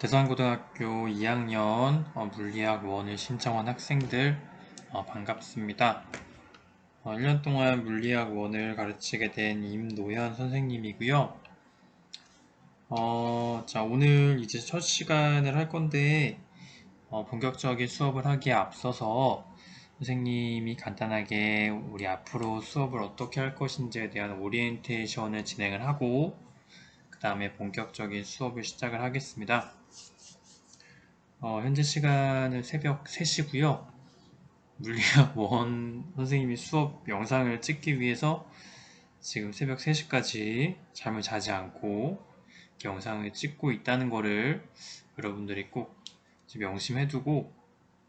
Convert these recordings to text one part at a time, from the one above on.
대산고등학교 2학년 물리학 원을 신청한 학생들 반갑습니다. 1년 동안 물리학 원을 가르치게 된 임노현 선생님이고요. 자, 오늘 이제 첫 시간을 할 건데 본격적인 수업을 하기에 앞서서 선생님이 간단하게 우리 앞으로 수업을 어떻게 할 것인지에 대한 오리엔테이션을 진행을 하고 그 다음에 본격적인 수업을 시작을 하겠습니다. 현재 시간은 새벽 3시고요. 물리학 원 선생님이 수업 영상을 찍기 위해서 지금 새벽 3시까지 잠을 자지 않고 영상을 찍고 있다는 거를 여러분들이 꼭 명심해두고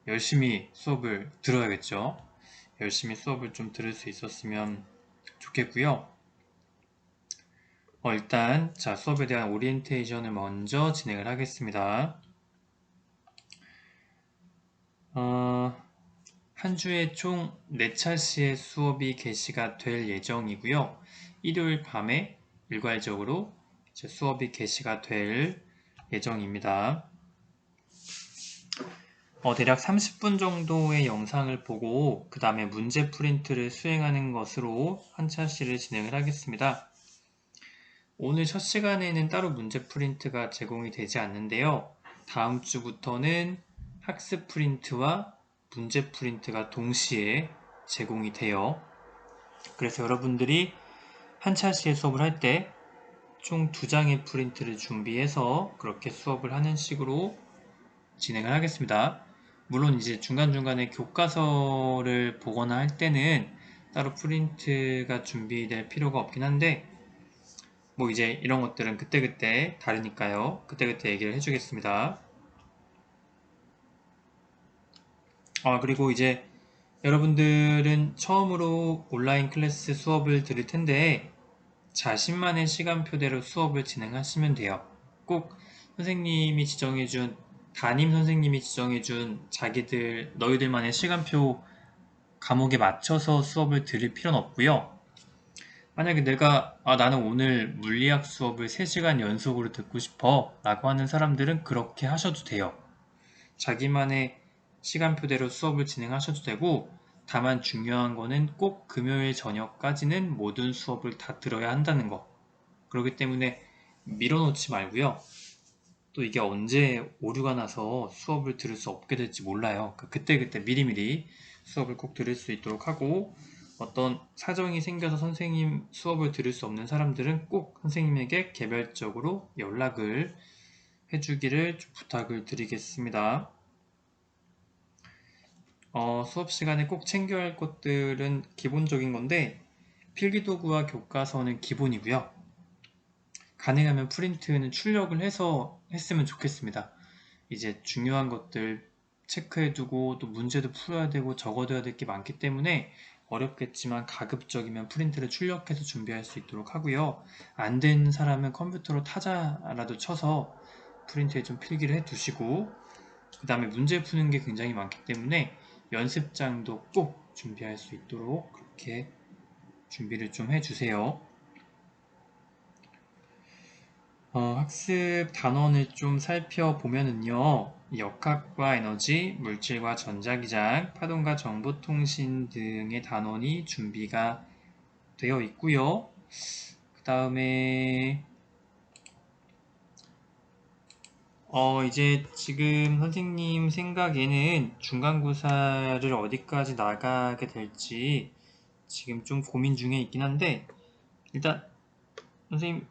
열심히 수업을 들어야겠죠. 열심히 수업을 좀 들을 수 있었으면 좋겠고요. 일단 자, 수업에 대한 오리엔테이션을 먼저 진행을 하겠습니다. 한 주에 총 4차시의 수업이 개시가 될 예정이고요. 일요일 밤에 일괄적으로 수업이 개시가 될 예정입니다. 대략 30분 정도의 영상을 보고 그 다음에 문제 프린트를 수행하는 것으로 한 차시를 진행을 하겠습니다. 오늘 첫 시간에는 따로 문제 프린트가 제공이 되지 않는데요. 다음 주부터는 학습 프린트와 문제 프린트가 동시에 제공이 돼요. 그래서 여러분들이 한 차시의 수업을 할 때 총 2장의 프린트를 준비해서 그렇게 수업을 하는 식으로 진행을 하겠습니다. 물론 이제 중간중간에 교과서를 보거나 할 때는 따로 프린트가 준비될 필요가 없긴 한데 뭐 이제 이런 것들은 그때그때 다르니까요. 그때그때 얘기를 해주겠습니다. 그리고 이제 여러분들은 처음으로 온라인 클래스 수업을 들을 텐데 자신만의 시간표대로 수업을 진행하시면 돼요. 꼭 선생님이 지정해준 담임 선생님이 지정해준 너희들만의 시간표 과목에 맞춰서 수업을 들을 필요는 없고요. 만약에 내가 나는 오늘 물리학 수업을 3시간 연속으로 듣고 싶어 라고 하는 사람들은 그렇게 하셔도 돼요. 자기만의 시간표대로 수업을 진행하셔도 되고 다만 중요한 거는 꼭 금요일 저녁까지는 모든 수업을 다 들어야 한다는 거. 그렇기 때문에 밀어놓지 말고요. 또 이게 언제 오류가 나서 수업을 들을 수 없게 될지 몰라요. 그때그때 미리미리 수업을 꼭 들을 수 있도록 하고 어떤 사정이 생겨서 선생님 수업을 들을 수 없는 사람들은 꼭 선생님에게 개별적으로 연락을 해주기를 부탁을 드리겠습니다. 수업 시간에 꼭 챙겨야 할 것들은 기본적인 건데 필기도구와 교과서는 기본이고요. 가능하면 프린트는 출력을 해서 했으면 좋겠습니다. 이제 중요한 것들 체크해두고 또 문제도 풀어야 되고 적어둬야 될 게 많기 때문에 어렵겠지만 가급적이면 프린트를 출력해서 준비할 수 있도록 하고요. 안 된 사람은 컴퓨터로 타자라도 쳐서 프린트에 좀 필기를 해두시고 그 다음에 문제 푸는 게 굉장히 많기 때문에 연습장도 꼭 준비할 수 있도록 그렇게 준비를 좀 해주세요. 학습 단원을 좀 살펴보면은요, 역학과 에너지, 물질과 전자기장, 파동과 정보통신 등의 단원이 준비가 되어 있고요. 그 다음에 이제 지금 선생님 생각에는 중간고사를 어디까지 나가게 될지 지금 좀 고민 중에 있긴 한데 일단 선생님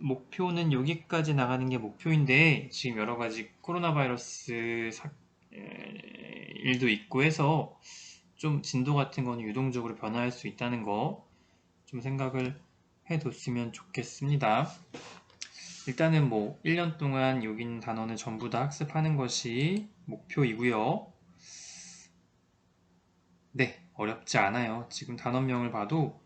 목표는 여기까지 나가는 게 목표인데 지금 여러가지 코로나 바이러스 일도 있고 해서 좀 진도 같은 거는 유동적으로 변화할 수 있다는 거 좀 생각을 해뒀으면 좋겠습니다. 일단은 뭐 1년 동안 여기 있는 단원을 전부 다 학습하는 것이 목표이고요. 네, 어렵지 않아요. 지금 단원명을 봐도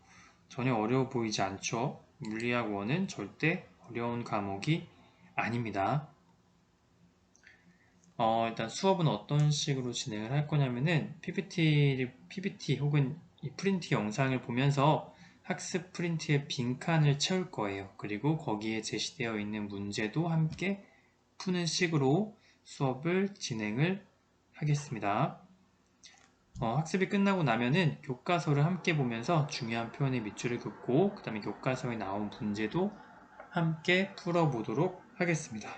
전혀 어려워 보이지 않죠. 물리학 원은 절대 어려운 과목이 아닙니다. 일단 수업은 어떤 식으로 진행을 할 거냐면은 PPT 혹은 이 프린트 영상을 보면서 학습 프린트의 빈칸을 채울 거예요. 그리고 거기에 제시되어 있는 문제도 함께 푸는 식으로 수업을 진행을 하겠습니다. 학습이 끝나고 나면은 교과서를 함께 보면서 중요한 표현에 밑줄을 긋고 그 다음에 교과서에 나온 문제도 함께 풀어보도록 하겠습니다.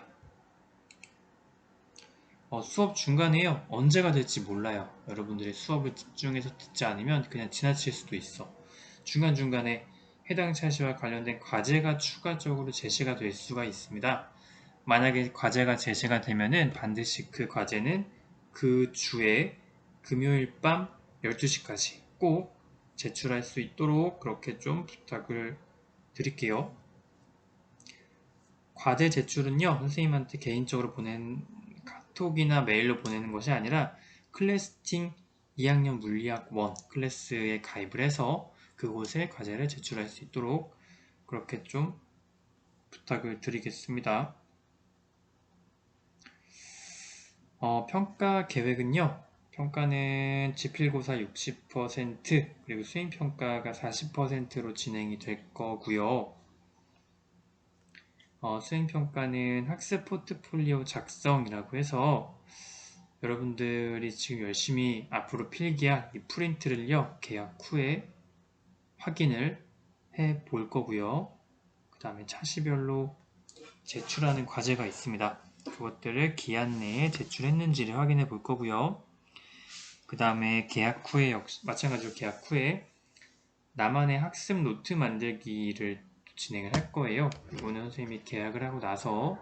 수업 중간에요. 언제가 될지 몰라요. 여러분들이 수업을 집중해서 듣지 않으면 그냥 지나칠 수도 있어. 중간중간에 해당 차시와 관련된 과제가 추가적으로 제시가 될 수가 있습니다. 만약에 과제가 제시가 되면은 반드시 그 과제는 그 주에 금요일 밤 12시까지 꼭 제출할 수 있도록 그렇게 좀 부탁을 드릴게요. 과제 제출은요, 선생님한테 개인적으로 보낸 카톡이나 메일로 보내는 것이 아니라 클래스팅 2학년 물리학 1 클래스에 가입을 해서 그곳에 과제를 제출할 수 있도록 그렇게 좀 부탁을 드리겠습니다. 평가 계획은요, 평가는 지필고사 60% 그리고 수행평가가 40%로 진행이 될 거고요. 수행평가는 학습 포트폴리오 작성이라고 해서 여러분들이 지금 열심히 앞으로 필기할 이 프린트를요, 개학 후에 확인을 해 볼 거고요. 그 다음에 차시별로 제출하는 과제가 있습니다. 그것들을 기한 내에 제출했는지를 확인해 볼 거고요. 그 다음에 개학 후에 마찬가지로 개학 후에 나만의 학습 노트 만들기를 진행을 할 거예요. 이거는 선생님이 계약을 하고 나서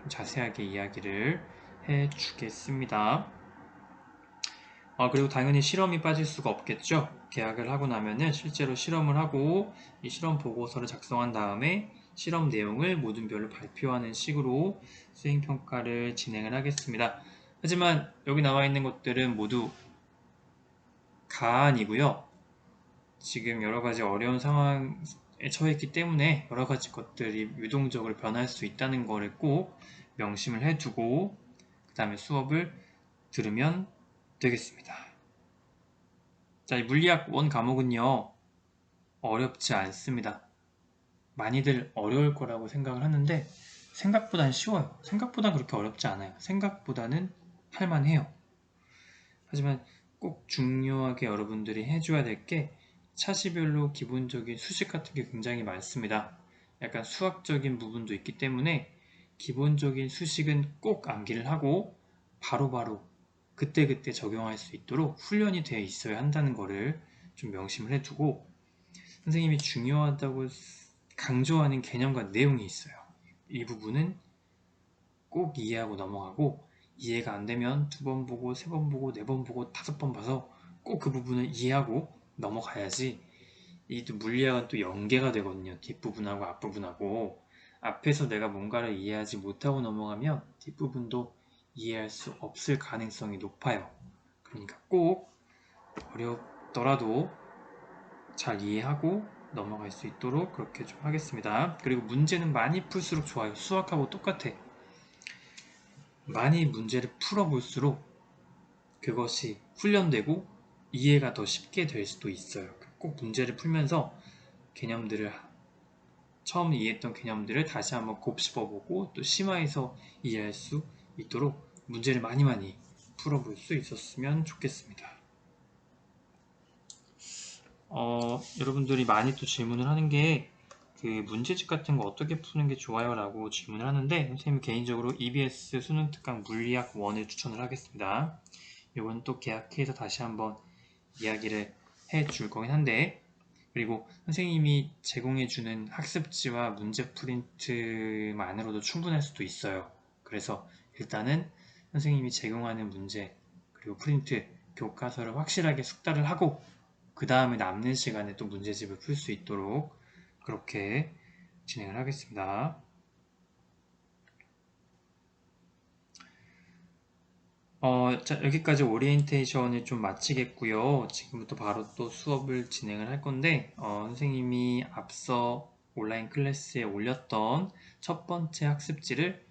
자세하게 이야기를 해 주겠습니다. 그리고 당연히 실험이 빠질 수가 없겠죠. 계약을 하고 나면은 실제로 실험을 하고 이 실험 보고서를 작성한 다음에 실험 내용을 모든 별로 발표하는 식으로 수행평가를 진행을 하겠습니다. 하지만 여기 나와 있는 것들은 모두 가안이고요. 지금 여러가지 어려운 상황에 처했기 때문에 여러가지 것들이 유동적으로 변할 수 있다는 거를 꼭 명심을 해두고 그 다음에 수업을 들으면 되겠습니다. 자, 이 물리학 1 과목은요, 어렵지 않습니다. 많이들 어려울 거라고 생각을 하는데 생각보단 쉬워요. 생각보단 그렇게 어렵지 않아요. 생각보다는 할만해요. 하지만 꼭 중요하게 여러분들이 해줘야 될 게 차시별로 기본적인 수식 같은 게 굉장히 많습니다. 약간 수학적인 부분도 있기 때문에 기본적인 수식은 꼭 암기를 하고 바로바로 그때그때 적용할 수 있도록 훈련이 되어 있어야 한다는 거를 좀 명심을 해두고 선생님이 중요하다고 강조하는 개념과 내용이 있어요. 이 부분은 꼭 이해하고 넘어가고 이해가 안 되면 2번 보고 3번 보고 4번 보고 5번 봐서 꼭 그 부분을 이해하고 넘어가야지 이 또 물리학은 또 연계가 되거든요. 뒷부분하고 앞부분하고 앞에서 내가 뭔가를 이해하지 못하고 넘어가면 뒷부분도 이해할 수 없을 가능성이 높아요. 그러니까 꼭 어렵더라도 잘 이해하고 넘어갈 수 있도록 그렇게 좀 하겠습니다. 그리고 문제는 많이 풀수록 좋아요. 수학하고 똑같아. 많이 문제를 풀어볼수록 그것이 훈련되고 이해가 더 쉽게 될 수도 있어요. 꼭 문제를 풀면서 개념들을 처음 이해했던 개념들을 다시 한번 곱씹어보고 또 심화해서 이해할 수 있도록 문제를 많이 풀어볼 수 있었으면 좋겠습니다. 여러분들이 많이 또 질문을 하는 게 그 문제집 같은 거 어떻게 푸는 게 좋아요? 라고 질문을 하는데 선생님 개인적으로 EBS 수능 특강 물리학 1을 추천을 하겠습니다. 이건 또 계약해서 다시 한번 이야기를 해 줄 거긴 한데 그리고 선생님이 제공해주는 학습지와 문제 프린트만으로도 충분할 수도 있어요. 그래서 일단은 선생님이 제공하는 문제 그리고 프린트, 교과서를 확실하게 숙달을 하고 그 다음에 남는 시간에 또 문제집을 풀 수 있도록 그렇게 진행을 하겠습니다. 자, 여기까지 오리엔테이션을 좀 마치겠고요. 지금부터 바로 또 수업을 진행을 할 건데, 선생님이 앞서 온라인 클래스에 올렸던 첫 번째 학습지를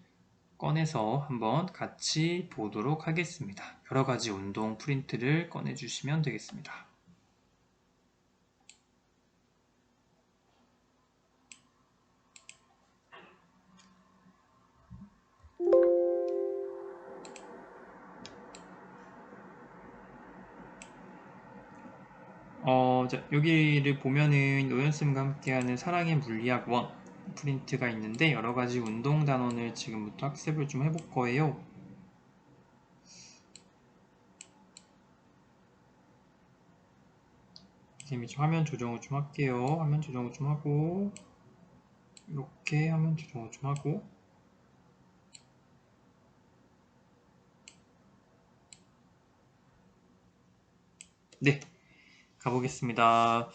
꺼내서 한번 같이 보도록 하겠습니다. 여러 가지 운동 프린트를 꺼내주시면 되겠습니다. 자, 여기를 보면은 노현쌤과 함께하는 사랑의 물리학 원 프린트가 있는데 여러가지 운동 단원을 지금부터 학습을 좀 해볼 거예요. 선생님이 좀 화면 조정을 좀 할게요. 화면 조정을 좀 하고 이렇게 화면 조정을 좀 하고 네, 가보겠습니다.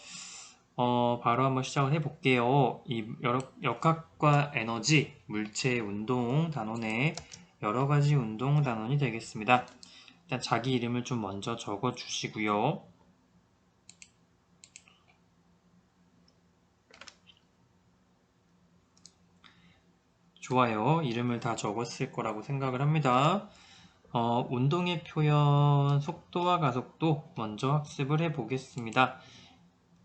바로 한번 시작을 해볼게요. 이 역학과 에너지, 물체, 운동 단원의 여러가지 운동 단원이 되겠습니다. 일단 자기 이름을 좀 먼저 적어 주시고요. 좋아요. 이름을 다 적었을 거라고 생각을 합니다. 운동의 표현, 속도와 가속도 먼저 학습을 해보겠습니다.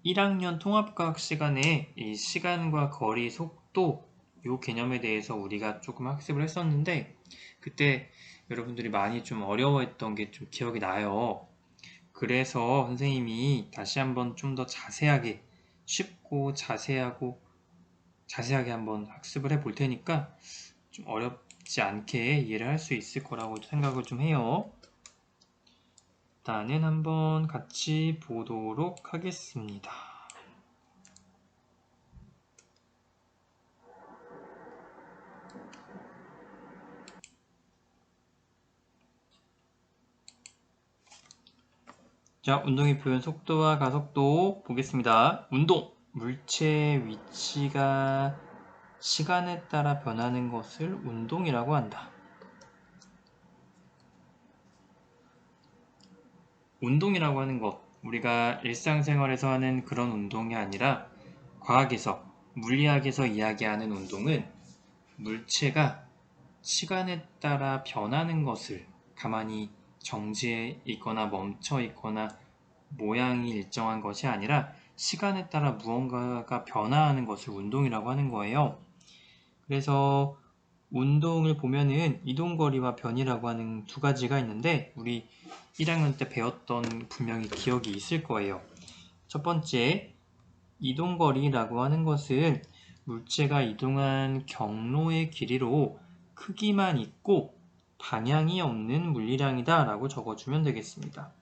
1학년 통합과학 시간에 이 시간과 거리, 속도 이 개념에 대해서 우리가 조금 학습을 했었는데 그때 여러분들이 많이 좀 어려워했던 게 좀 기억이 나요. 그래서 선생님이 다시 한번 좀 더 자세하게 쉽고 자세하게 한번 학습을 해볼 테니까 좀 어렵지 않게 이해를 할 수 있을 거라고 생각을 좀 해요. 일단은 한번 같이 보도록 하겠습니다. 자, 운동의 표현 속도와 가속도 보겠습니다. 운동! 물체의 위치가 시간에 따라 변하는 것을 운동이라고 한다. 운동이라고 하는 것, 우리가 일상생활에서 하는 그런 운동이 아니라 과학에서, 물리학에서 이야기하는 운동은 물체가 시간에 따라 변하는 것을 가만히 정지해 있거나 멈춰 있거나 모양이 일정한 것이 아니라 시간에 따라 무언가가 변화하는 것을 운동이라고 하는 거예요. 그래서 운동을 보면은 이동거리와 변이라고 하는 두 가지가 있는데 우리 1학년 때 배웠던 분명히 기억이 있을 거예요. 첫 번째, 이동거리라고 하는 것은 물체가 이동한 경로의 길이로 크기만 있고 방향이 없는 물리량이다 라고 적어주면 되겠습니다.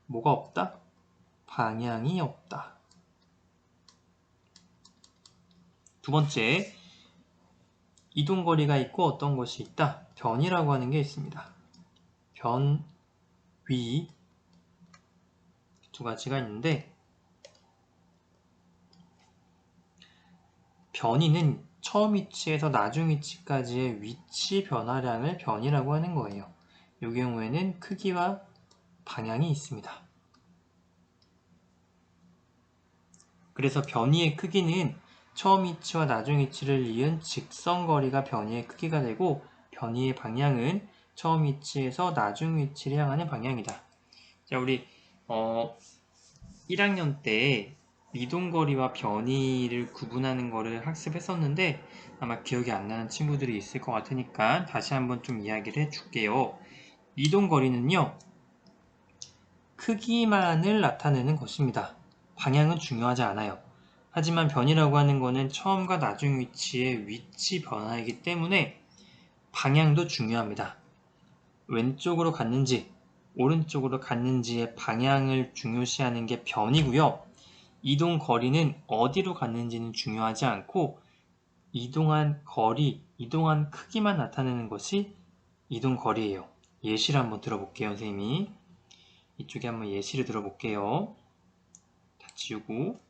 뭐가 없다? 방향이 없다. 두 번째, 이동거리가 있고 어떤 것이 있다? 변이라고 하는 게 있습니다. 변, 위, 두 가지가 있는데 변이는 처음 위치에서 나중 위치까지의 위치 변화량을 변이라고 하는 거예요. 이 경우에는 크기와 방향이 있습니다. 그래서 변이의 크기는 처음 위치와 나중 위치를 이은 직선거리가 변이의 크기가 되고 변이의 방향은 처음 위치에서 나중 위치를 향하는 방향이다. 자, 우리 1학년 때 이동거리와 변이를 구분하는 거를 학습했었는데 아마 기억이 안 나는 친구들이 있을 것 같으니까 다시 한번 좀 이야기를 해줄게요. 이동거리는요, 크기만을 나타내는 것입니다. 방향은 중요하지 않아요. 하지만 변이라고 하는 것은 처음과 나중 위치의 위치 변화이기 때문에 방향도 중요합니다. 왼쪽으로 갔는지 오른쪽으로 갔는지의 방향을 중요시하는 게 변이고요. 이동 거리는 어디로 갔는지는 중요하지 않고 이동한 거리, 이동한 크기만 나타내는 것이 이동 거리예요. 예시를 한번 들어볼게요, 선생님이. 이쪽에 한번 예시를 들어볼게요. 다 지우고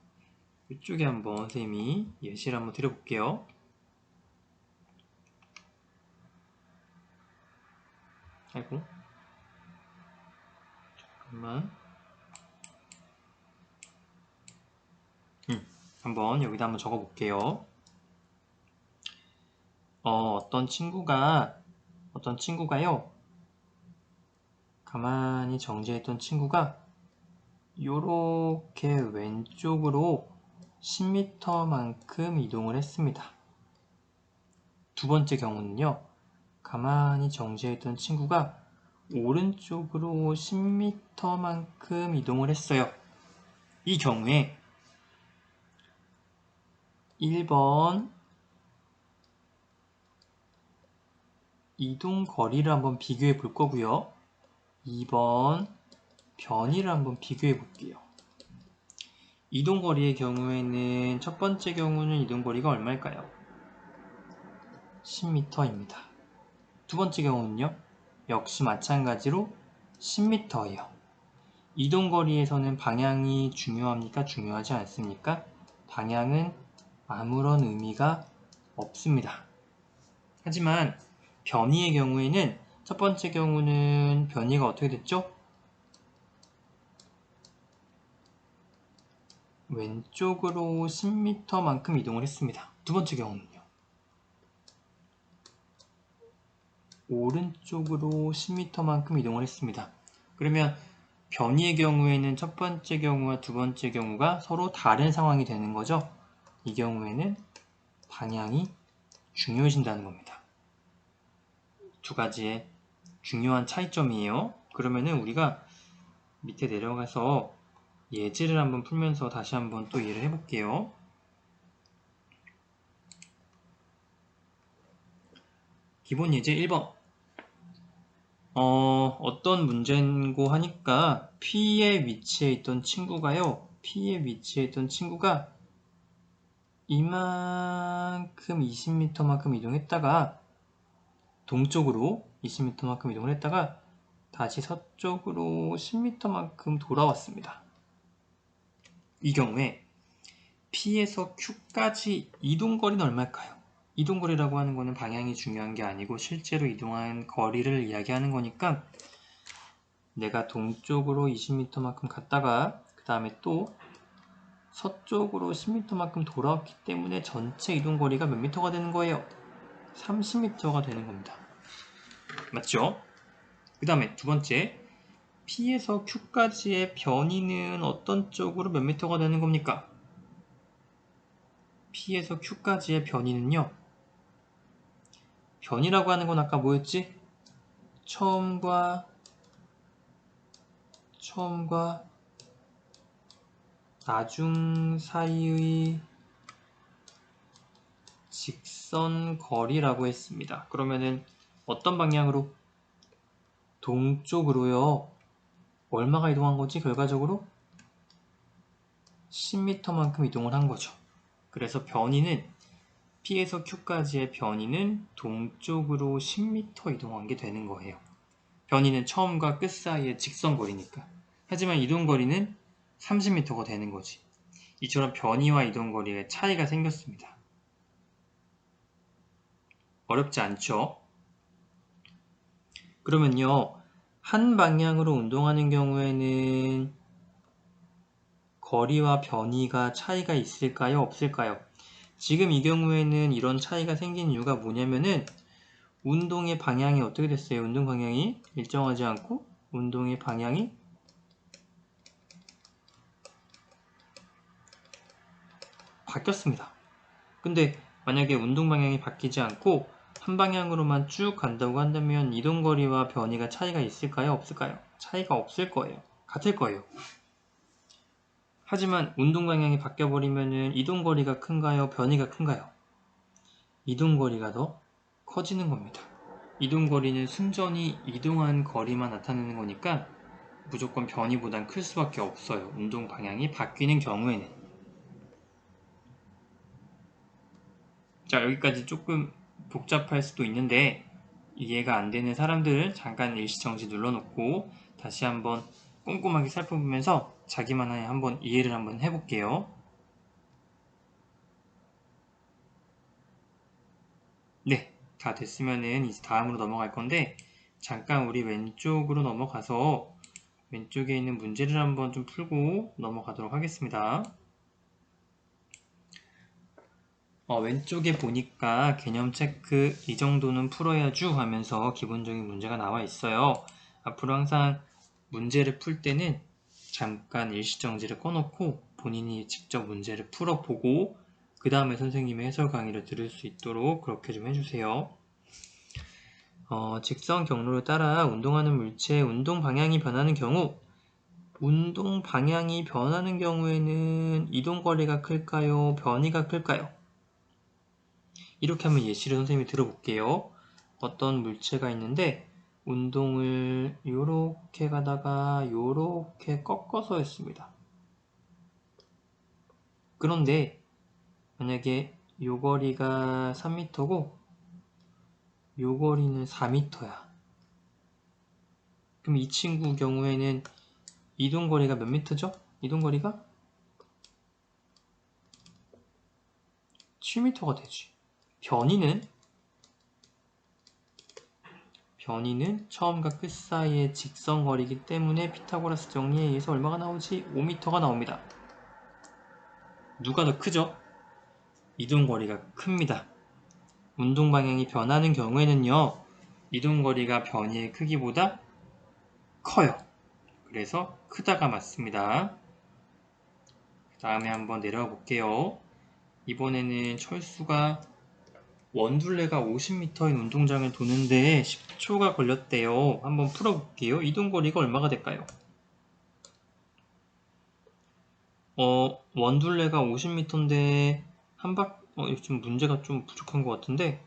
이쪽에 한번 선생님이 예시를 한번 드려볼게요. 아이고, 잠깐만. 한번 여기다 한번 적어볼게요. 어떤 친구가요. 가만히 정지했던 친구가 요렇게 왼쪽으로 10m만큼 이동을 했습니다. 두 번째 경우는요. 가만히 정지했던 친구가 오른쪽으로 10m만큼 이동을 했어요. 이 경우에 1번 이동 거리를 한번 비교해 볼 거고요. 2번 변이를 한번 비교해 볼게요. 이동 거리의 경우에는 첫 번째 경우는 이동 거리가 얼마일까요? 10m입니다. 두 번째 경우는요? 역시 마찬가지로 10m예요. 이동 거리에서는 방향이 중요합니까? 중요하지 않습니까? 방향은 아무런 의미가 없습니다. 하지만 변이의 경우에는 첫 번째 경우는 변이가 어떻게 됐죠? 왼쪽으로 10m만큼 이동을 했습니다. 두 번째 경우는요. 오른쪽으로 10m만큼 이동을 했습니다. 그러면 변이의 경우에는 첫 번째 경우와 두 번째 경우가 서로 다른 상황이 되는 거죠. 이 경우에는 방향이 중요해진다는 겁니다. 두 가지의 중요한 차이점이에요. 그러면은 우리가 밑에 내려가서 예제를 한번 풀면서 다시 한번 또 이해를 해볼게요. 기본 예제 1번. 어떤 문제고 하니까 P에 위치해 있던 친구가요. P에 위치해 있던 친구가 이만큼 20m만큼 이동했다가 동쪽으로 20m만큼 이동을 했다가 다시 서쪽으로 10m만큼 돌아왔습니다. 이 경우에 P에서 Q까지 이동거리는 얼마일까요? 이동거리라고 하는 거는 방향이 중요한 게 아니고 실제로 이동한 거리를 이야기하는 거니까 내가 동쪽으로 20m만큼 갔다가 그 다음에 또 서쪽으로 10m만큼 돌아왔기 때문에 전체 이동거리가 몇 미터가 되는 거예요? 30m가 되는 겁니다. 맞죠? 그 다음에 두 번째, P에서 Q까지의 변이는 어떤 쪽으로 몇 미터가 되는 겁니까? P에서 Q까지의 변이는요, 변이라고 하는 건 아까 뭐였지? 처음과 나중 사이의 직선 거리라고 했습니다. 그러면은 어떤 방향으로? 동쪽으로요. 얼마가 이동한 거지? 결과적으로 10m만큼 이동을 한 거죠. 그래서 변이는 P에서 Q까지의 변이는 동쪽으로 10m 이동한 게 되는 거예요. 변이는 처음과 끝 사이의 직선 거리니까. 하지만 이동 거리는 30m가 되는 거지. 이처럼 변이와 이동 거리에 차이가 생겼습니다. 어렵지 않죠? 그러면요, 한 방향으로 운동하는 경우에는 거리와 변이가 차이가 있을까요? 없을까요? 지금 이 경우에는 이런 차이가 생긴 이유가 뭐냐면은 운동의 방향이 어떻게 됐어요? 운동 방향이 일정하지 않고 운동의 방향이 바뀌었습니다. 근데 만약에 운동 방향이 바뀌지 않고 한 방향으로만 쭉 간다고 한다면 이동거리와 변이가 차이가 있을까요? 없을까요? 차이가 없을 거예요. 같을 거예요. 하지만 운동 방향이 바뀌어버리면 이동거리가 큰가요? 변이가 큰가요? 이동거리가 더 커지는 겁니다. 이동거리는 순전히 이동한 거리만 나타내는 거니까 무조건 변이보단 클 수밖에 없어요. 운동 방향이 바뀌는 경우에는. 자, 여기까지 조금 복잡할 수도 있는데 이해가 안 되는 사람들은 잠깐 일시정지 눌러놓고 다시 한번 꼼꼼하게 살펴보면서 자기만의 한번 이해를 한번 해볼게요. 네, 다 됐으면은 이제 다음으로 넘어갈 건데 잠깐 우리 왼쪽으로 넘어가서 왼쪽에 있는 문제를 한번 좀 풀고 넘어가도록 하겠습니다. 왼쪽에 보니까 개념 체크 이 정도는 풀어야죠 하면서 기본적인 문제가 나와 있어요. 앞으로 항상 문제를 풀 때는 잠깐 일시정지를 꺼놓고 본인이 직접 문제를 풀어보고 그 다음에 선생님의 해설 강의를 들을 수 있도록 그렇게 좀 해주세요. 직선 경로를 따라 운동하는 물체의 운동 방향이 변하는 경우 운동 방향이 변하는 경우에는 이동거리가 클까요? 변이가 클까요? 이렇게 한번 예시를 선생님이 들어볼게요. 어떤 물체가 있는데 운동을 요렇게 가다가 요렇게 꺾어서 했습니다. 그런데 만약에 요 거리가 3m고 요 거리는 4m야. 그럼 이 친구 경우에는 이동거리가 몇 미터죠? 이동거리가 7m가 되지. 변이는 처음과 끝 사이의 직선거리이기 때문에 피타고라스 정리에 의해서 얼마가 나오지? 5m가 나옵니다. 누가 더 크죠? 이동거리가 큽니다. 운동 방향이 변하는 경우에는요, 이동거리가 변이의 크기보다 커요. 그래서 크다가 맞습니다. 다음에 한번 내려가 볼게요. 이번에는 철수가 원둘레가 50m인 운동장을 도는데 10초가 걸렸대요. 한번 풀어볼게요. 이동거리가 얼마가 될까요? 원둘레가 50m인데 좀 문제가 좀 부족한 것 같은데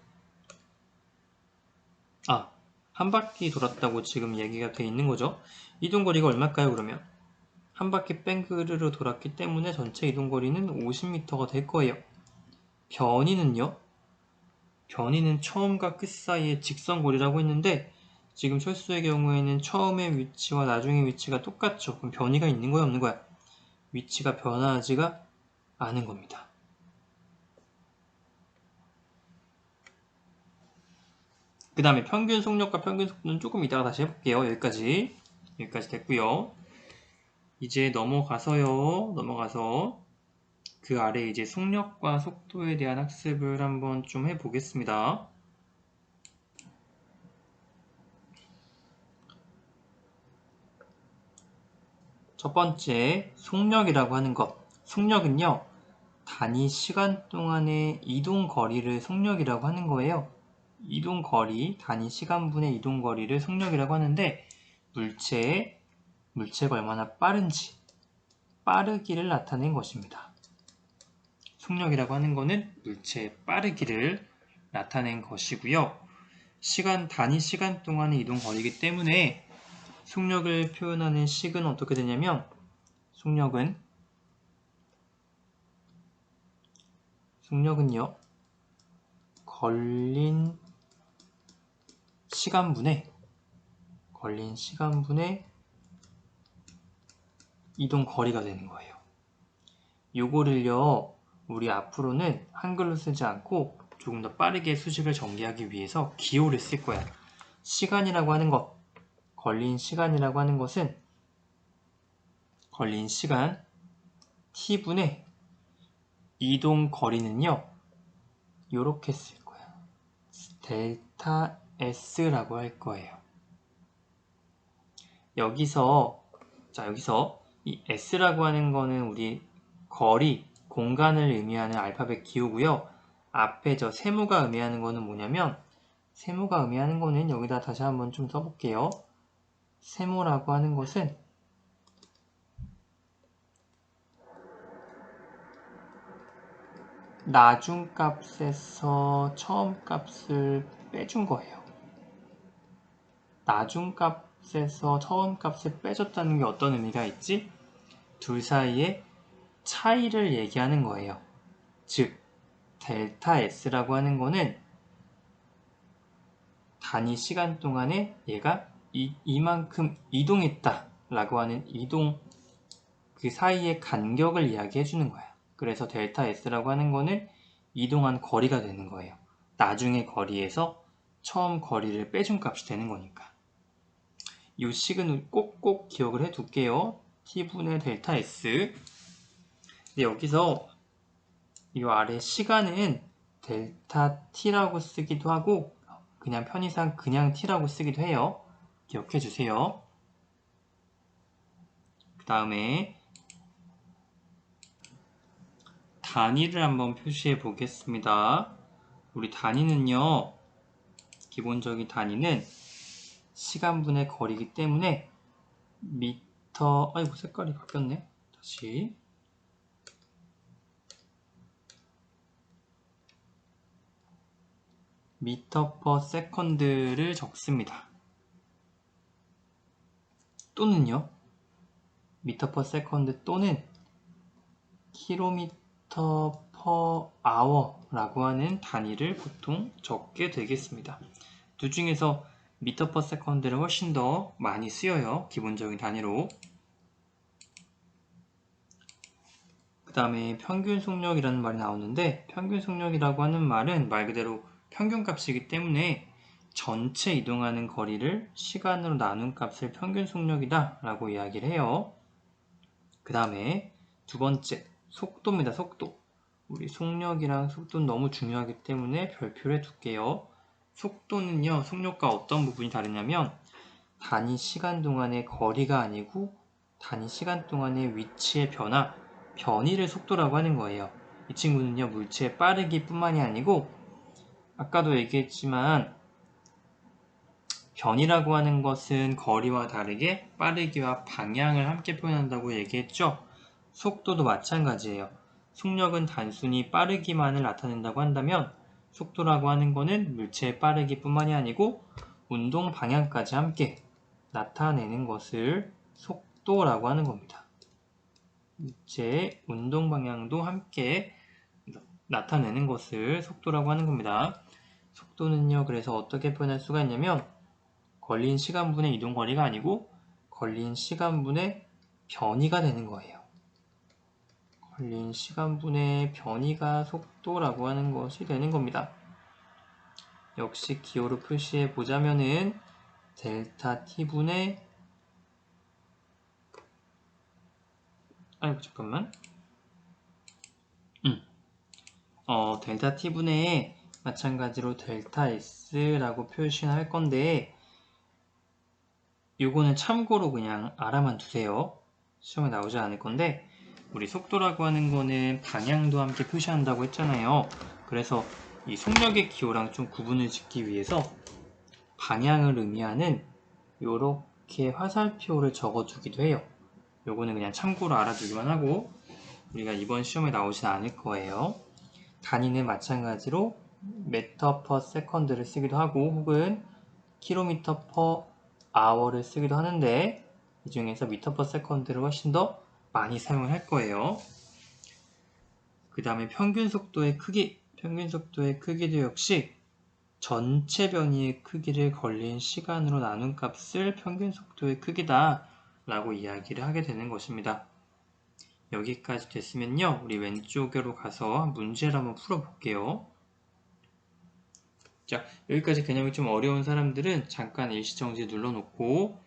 한 바퀴 돌았다고 지금 얘기가 돼 있는 거죠. 이동거리가 얼마일까요, 그러면? 한 바퀴 뺑그르르 돌았기 때문에 전체 이동거리는 50m가 될 거예요. 변이는요? 변이는 처음과 끝 사이의 직선거리라고 했는데 지금 철수의 경우에는 처음의 위치와 나중의 위치가 똑같죠. 그럼 변이가 있는 거야, 없는 거야? 위치가 변하지가 않은 겁니다. 그 다음에 평균 속력과 평균 속도는 조금 이따가 다시 해볼게요. 여기까지 됐고요. 이제 넘어가서 그 아래 이제 속력과 속도에 대한 학습을 한번 좀 해보겠습니다. 첫 번째, 속력이라고 하는 것. 속력은요, 단위 시간 동안의 이동 거리를 속력이라고 하는 거예요. 이동 거리, 단위 시간분의 이동 거리를 속력이라고 하는데 물체가 얼마나 빠른지, 빠르기를 나타낸 것입니다. 속력이라고 하는 것은 물체의 빠르기를 나타낸 것이고요. 단위 시간 동안의 이동 거리이기 때문에 속력을 표현하는 식은 어떻게 되냐면 속력은요, 걸린 시간분의 이동 거리가 되는 거예요. 요거를요, 우리 앞으로는 한글로 쓰지 않고 조금 더 빠르게 수식을 전개하기 위해서 기호를 쓸 거야. 걸린 시간이라고 하는 것은 걸린 시간 t분의 이동 거리는요, 요렇게 쓸 거야. 델타 S라고 할 거예요. 여기서 이 S라고 하는 거는 우리 거리, 공간을 의미하는 알파벳 기호고요. 앞에 저 세모가 의미하는 거는 뭐냐면 세모가 의미하는 거는 여기다 다시 한번 좀 써볼게요. 세모라고 하는 것은 나중값에서 처음값을 빼준 거예요. 나중값에서 처음값을 빼줬다는 게 어떤 의미가 있지? 둘 사이의 차이를 얘기하는 거예요. 즉, 델타 S라고 하는 거는 단위 시간 동안에 얘가 이만큼 이동했다 라고 하는 이동 그 사이의 간격을 이야기해 주는 거야. 그래서 델타 S라고 하는 거는 이동한 거리가 되는 거예요. 나중의 거리에서 처음 거리를 빼준 값이 되는 거니까. 이 식은 꼭꼭 기억을 해 둘게요. t분의 델타 S. 근데 여기서 이 아래 시간은 델타 t라고 쓰기도 하고 그냥 편의상 그냥 t라고 쓰기도 해요. 기억해 주세요. 그 다음에 단위를 한번 표시해 보겠습니다. 우리 단위는요, 기본적인 단위는 시간분의 거리이기 때문에 아이고 색깔이 바뀌었네. 다시 미터 퍼 세컨드를 적습니다. 또는요, 미터 퍼 세컨드 또는 킬로미터 퍼 아워라고 하는 단위를 보통 적게 되겠습니다. 둘 중에서 미터 퍼 세컨드를 훨씬 더 많이 쓰여요. 기본적인 단위로. 그 다음에 평균 속력이라는 말이 나오는데, 평균 속력이라고 하는 말은 말 그대로 평균값이기 때문에 전체 이동하는 거리를 시간으로 나눈 값을 평균 속력이다 라고 이야기를 해요. 그 다음에 두 번째, 속도입니다. 속도. 우리 속력이랑 속도는 너무 중요하기 때문에 별표를 해둘게요. 속도는요, 속력과 어떤 부분이 다르냐면 단위 시간 동안의 거리가 아니고 단위 시간 동안의 위치의 변이를 속도라고 하는 거예요. 이 친구는요, 물체의 빠르기 뿐만이 아니고 아까도 얘기했지만 변이라고 하는 것은 거리와 다르게 빠르기와 방향을 함께 표현한다고 얘기했죠. 속도도 마찬가지예요. 속력은 단순히 빠르기만을 나타낸다고 한다면 속도라고 하는 것은 물체의 빠르기 뿐만이 아니고 운동 방향까지 함께 나타내는 것을 속도라고 하는 겁니다. 물체의 운동 방향도 함께 나타내는 것을 속도라고 하는 겁니다. 속도는요, 그래서 어떻게 표현할 수가 있냐면 걸린 시간분의 이동거리가 아니고 걸린 시간분의 변이가 되는 거예요. 걸린 시간분의 변이가 속도라고 하는 것이 되는 겁니다. 역시 기호로 표시해 보자면은 델타 t분의 아이고 잠깐만 델타 t분의 마찬가지로 델타 s라고 표시할 건데 요거는 참고로 그냥 알아만 두세요. 시험에 나오지 않을 건데 우리 속도라고 하는 거는 방향도 함께 표시한다고 했잖아요. 그래서 이 속력의 기호랑 좀 구분을 짓기 위해서 방향을 의미하는 요렇게 화살표를 적어주기도 해요. 요거는 그냥 참고로 알아두기만 하고 우리가 이번 시험에 나오진 않을 거예요. 단위는 마찬가지로 미터 퍼 세컨드를 쓰기도 하고 혹은 킬로미터 퍼 아워를 쓰기도 하는데 이 중에서 미터 퍼 세컨드를 훨씬 더 많이 사용을 할 거예요. 그 다음에 평균 속도의 크기, 평균 속도의 크기도 역시 전체 변이의 크기를 걸린 시간으로 나눈 값을 평균 속도의 크기다 라고 이야기를 하게 되는 것입니다. 여기까지 됐으면요, 우리 왼쪽으로 가서 문제를 한번 풀어볼게요. 자, 여기까지 개념이 좀 어려운 사람들은 잠깐 일시정지 눌러놓고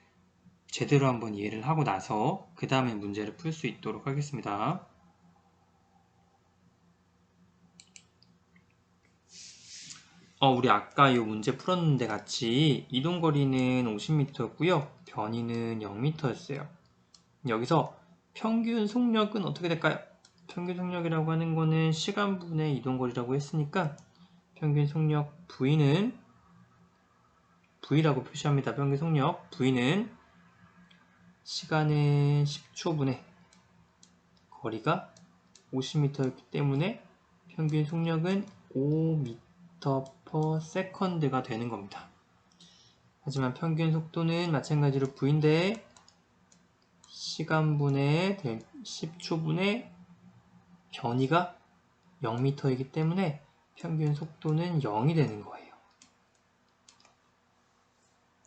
제대로 한번 이해를 하고 나서 그 다음에 문제를 풀 수 있도록 하겠습니다. 우리 아까 이 문제 풀었는데 같이 이동거리는 50m였고요. 변이는 0m였어요. 여기서 평균 속력은 어떻게 될까요? 평균 속력이라고 하는 거는 시간분의 이동거리라고 했으니까 평균 속력 V는 V라고 표시합니다. 평균 속력 V는 시간의 10초분의 거리가 50m였기 때문에 평균 속력은 5m per second가 되는 겁니다. 하지만 평균 속도는 마찬가지로 V인데 시간분의 10초분의 변이가 0m이기 때문에 평균 속도는 0이 되는 거예요.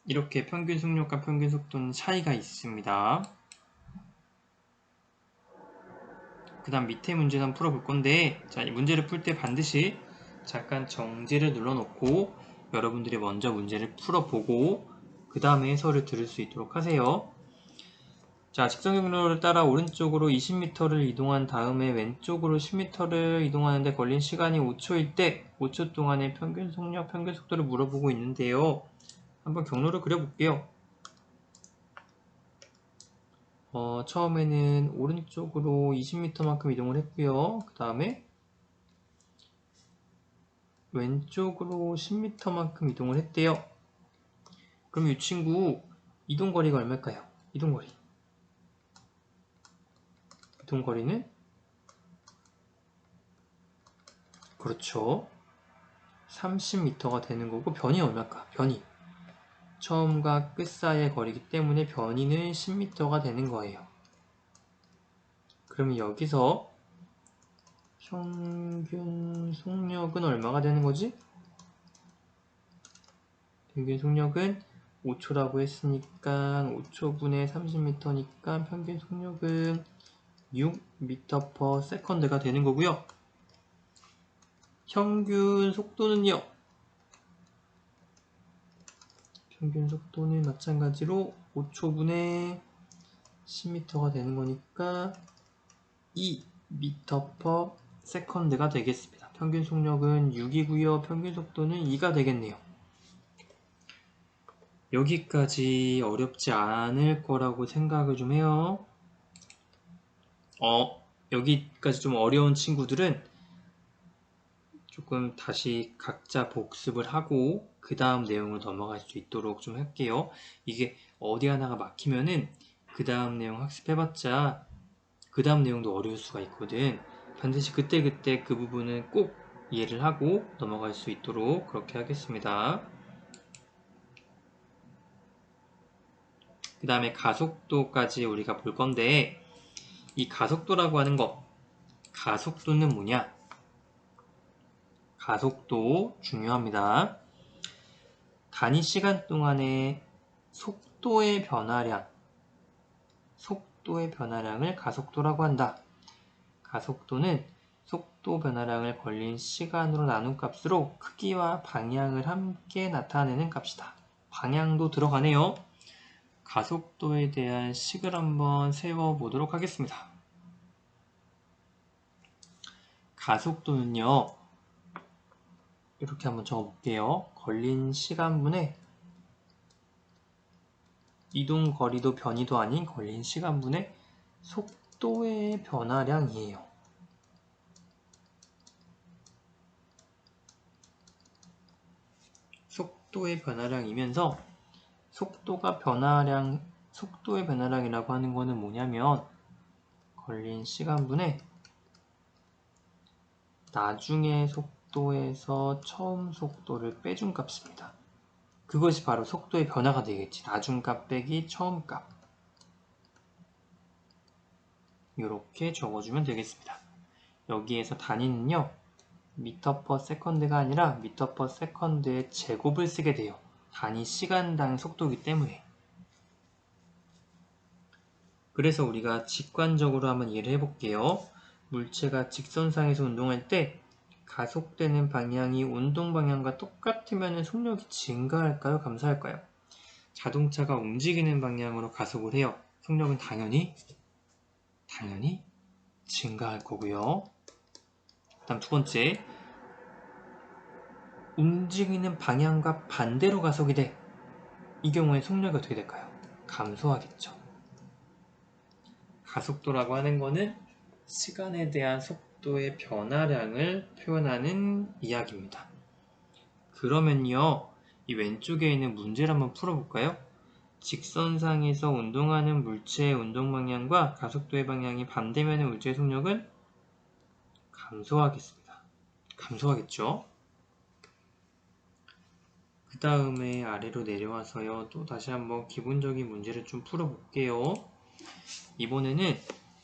이렇게 평균 속력과 평균 속도는 차이가 있습니다. 그 다음 밑에 문제를 한번 풀어볼 건데 자, 이 문제를 풀 때 반드시 잠깐 정지를 눌러놓고 여러분들이 먼저 문제를 풀어보고 그 다음에 해설을 들을 수 있도록 하세요. 자, 직선 경로를 따라 오른쪽으로 20m를 이동한 다음에 왼쪽으로 10m를 이동하는데 걸린 시간이 5초일 때 5초 동안의 평균 속력, 평균 속도를 물어보고 있는데요. 한번 경로를 그려볼게요. 처음에는 오른쪽으로 20m만큼 이동을 했고요. 그 다음에 왼쪽으로 10m만큼 이동을 했대요. 그럼 이 친구 이동거리가 얼마일까요? 이동거리 이동거리는 그렇죠. 30m가 되는 거고 변이 얼마일까? 변이. 처음과 끝 사이의 거리이기 때문에 변이는 10m가 되는 거예요. 그러면 여기서 평균 속력은 얼마가 되는 거지? 평균 속력은 5초라고 했으니까 5초분의 30m니까 평균 속력은 6m/s가 되는 거고요. 평균 속도는요. 평균 속도는 마찬가지로 5초분의 10m가 되는 거니까 2m/s가 되겠습니다. 평균 속력은 6이고요. 평균 속도는 2가 되겠네요. 여기까지 어렵지 않을 거라고 생각을 좀 해요. 여기까지 좀 어려운 친구들은 조금 다시 각자 복습을 하고 그 다음 내용을 넘어갈 수 있도록 좀 할게요. 이게 어디 하나가 막히면은 그 다음 내용 학습해봤자 그 다음 내용도 어려울 수가 있거든. 반드시 그때그때 그 부분은 꼭 이해를 하고 넘어갈 수 있도록 그렇게 하겠습니다. 그 다음에 가속도까지 우리가 볼 건데 이 가속도라고 하는 거, 가속도는 뭐냐? 가속도 중요합니다. 단위 시간 동안의 속도의 변화량을 가속도라고 한다. 가속도는 속도 변화량을 걸린 시간으로 나눈 값으로 크기와 방향을 함께 나타내는 값이다. 방향도 들어가네요. 가속도에 대한 식을 한번 세워보도록 하겠습니다. 가속도는요. 이렇게 한번 적어볼게요. 걸린 시간분의 이동 거리도 변이도 아닌 걸린 시간분의 속도의 변화량이에요. 속도의 변화량이면서 속도의 변화량이라고 하는 거는 뭐냐면 걸린 시간분의 나중의 속도에서 처음 속도를 빼준 값입니다. 그것이 바로 속도의 변화가 되겠지. 나중값 빼기 처음값. 이렇게 적어주면 되겠습니다. 여기에서 단위는요. m/s가 아니라 m/s의 제곱을 쓰게 돼요. 단위 시간당 속도이기 때문에. 그래서 우리가 직관적으로 한번 이해를 해볼게요. 물체가 직선상에서 운동할 때 가속되는 방향이 운동 방향과 똑같으면 속력이 증가할까요? 감소할까요? 자동차가 움직이는 방향으로 가속을 해요. 속력은 당연히 증가할 거고요. 다음 두 번째, 움직이는 방향과 반대로 가속이 돼. 이 경우에 속력이 어떻게 될까요? 감소하겠죠. 가속도라고 하는 거는 시간에 대한 속도의 변화량을 표현하는 이야기입니다. 그러면요, 이 왼쪽에 있는 문제를 한번 풀어볼까요? 직선상에서 운동하는 물체의 운동 방향과 가속도의 방향이 반대면의 물체의 속력은 감소하겠죠? 그 다음에 아래로 내려와서요. 또 다시 한번 기본적인 문제를 좀 풀어볼게요. 이번에는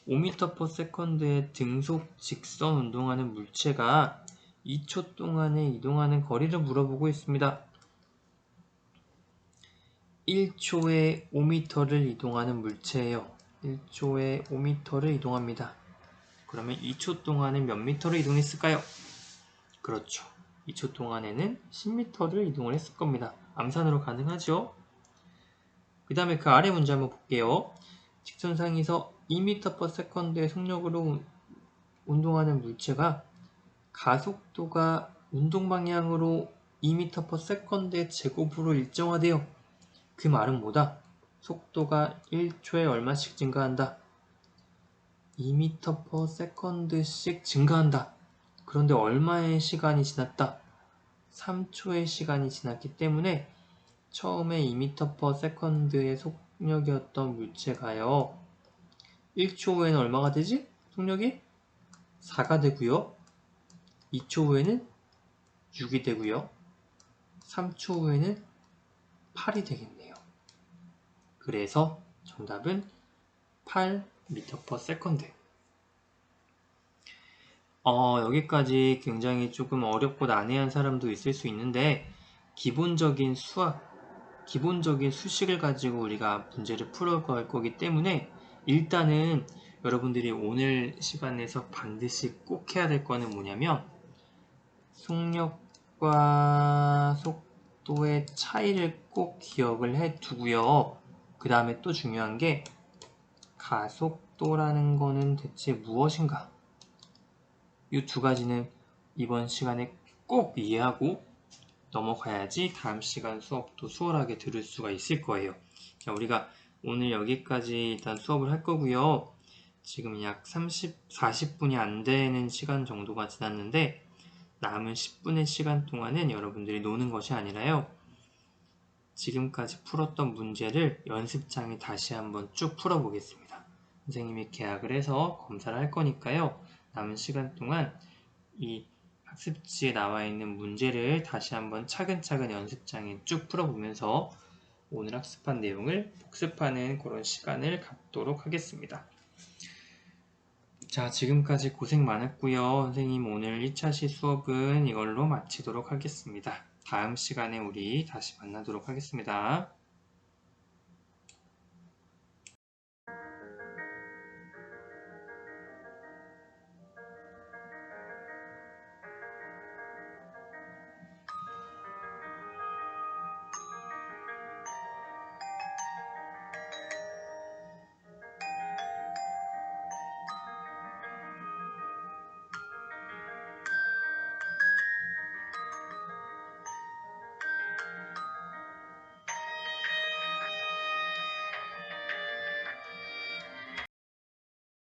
5m/s의 등속 직선 운동하는 물체가 2초 동안에 이동하는 거리를 물어보고 있습니다. 1초에 5m를 이동하는 물체예요. 1초에 5m를 이동합니다. 그러면 2초 동안에 몇 m를 이동했을까요? 그렇죠. 2초 동안에는 10m를 이동을 했을 겁니다. 암산으로 가능하죠? 그 다음에 그 아래 문제 한번 볼게요. 직선상에서 2m/s의 속력으로 운동하는 물체가 가속도가 운동 방향으로 2m/s의 제곱으로 일정화돼요. 그 말은 뭐다? 속도가 1초에 얼마씩 증가한다? 2m/s씩 증가한다. 그런데 얼마의 시간이 지났다? 3초의 시간이 지났기 때문에 처음에 2m/s의 속력이었던 물체가요. 1초 후에는 얼마가 되지? 속력이 4가 되고요. 2초 후에는 6이 되고요. 3초 후에는 8이 되겠네요. 그래서 정답은 8m/s. 여기까지 굉장히 조금 어렵고 난해한 사람도 있을 수 있는데 기본적인 기본적인 수식을 가지고 우리가 문제를 풀어갈 거기 때문에 일단은 여러분들이 오늘 시간에서 반드시 꼭 해야 될 거는 뭐냐면 속력과 속도의 차이를 꼭 기억을 해 두고요. 그 다음에 또 중요한 게 가속도라는 거는 대체 무엇인가? 이 두 가지는 이번 시간에 꼭 이해하고 넘어가야지 다음 시간 수업도 수월하게 들을 수가 있을 거예요. 자, 우리가 오늘 여기까지 일단 수업을 할 거고요. 지금 약 40분이 안 되는 시간 정도가 지났는데 남은 10분의 시간 동안은 여러분들이 노는 것이 아니라요. 지금까지 풀었던 문제를 연습장에 다시 한번 쭉 풀어보겠습니다. 선생님이 계약을 해서 검사를 할 거니까요. 남은 시간 동안 이 학습지에 나와 있는 문제를 다시 한번 차근차근 연습장에 쭉 풀어보면서 오늘 학습한 내용을 복습하는 그런 시간을 갖도록 하겠습니다. 자, 지금까지 고생 많았고요. 선생님 오늘 1차시 수업은 이걸로 마치도록 하겠습니다. 다음 시간에 우리 다시 만나도록 하겠습니다.